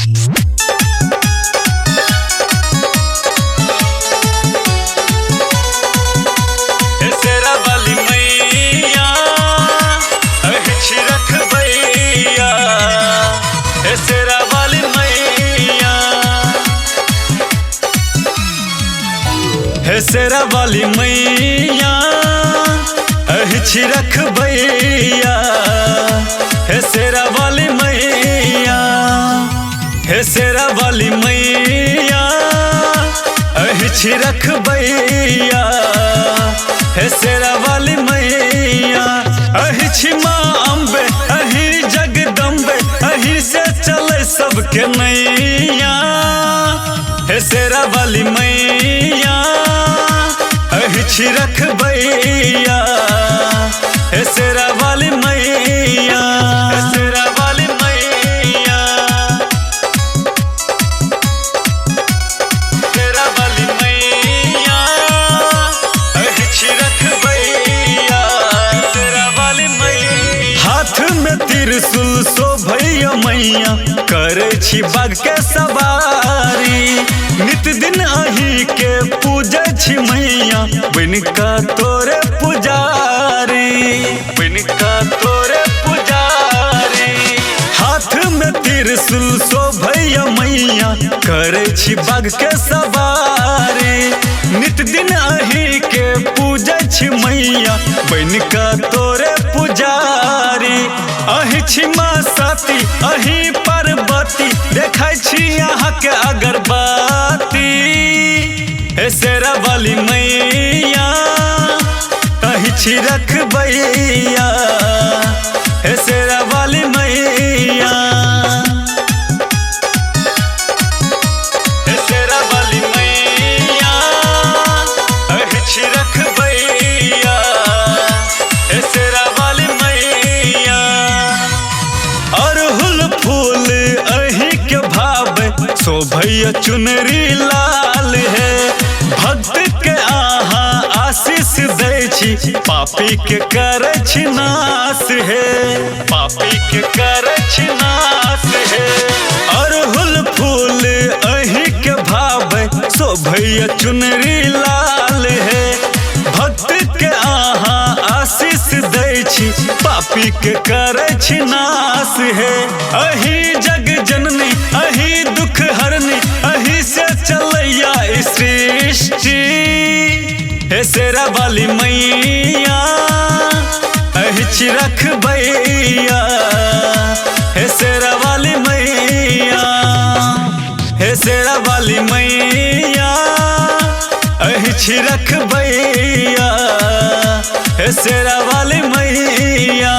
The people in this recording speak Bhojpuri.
हे शेरा वाली मैया अहिछि रखबैया। हे शेरा वाली मैया, हे शेरा वाली मैया अहिछि रखबैया। हे शेरा वाली मैया अहिछि माँ अम्बे, अहि जगदम्बे, अहि से चले सबके नैया। हे शेरा वाली मैया अहिछि रखबैया। हे शेरा वाली मैया, हे शेरा वाली मैया, शेरा वाली मैया अहिछि रखबैया। शेरा वाली मैया हाथ में त्रिशूल शोभैया मैया, करे छी बाघ के सवारी। नित दिन अहि के पूजे छी मैया, बिनका तोरे पुजारी, बिनका तोरे पुजारी। हाथ में त्रिशूल शोभैया मैया, करे छी बाघ के सवारी। नित दिन अहि के पूजे छी मैया, बिनका तोरे पुजारी। अहिछि माँ सती, अहि पार्वती, देखै छी यहाँ के अगरबत्ती। हे शेरा वाली मैया अहिछि रखबैया। हे शेरा वाली मैया, हे शेरा वाली मैया अहिछि रखबैया। हे शेरा वाली मैया अरहुल फूल अहि के भावे, शोभैया चुनरी लाल है। भक्त के आहा आशीष दै छी, पापी के करै छी नाश है, पापी के करै छी नाश है। अरहुल फूल अहि के भावे, शोभैया चुनरी लाल है। भक्त के आहा आशीष दै छी, पापी के करै छी नाश है। अहि जग जननी, अहि दुख हरनी, अहि से चलैया सृष्टि। हे शेरा वाली मैया अहिछि रखबैया। हे शेरा वाली मैया, हे शेरा वाली मैया अहिछि रखबैया। हे शेरा वाली मैया।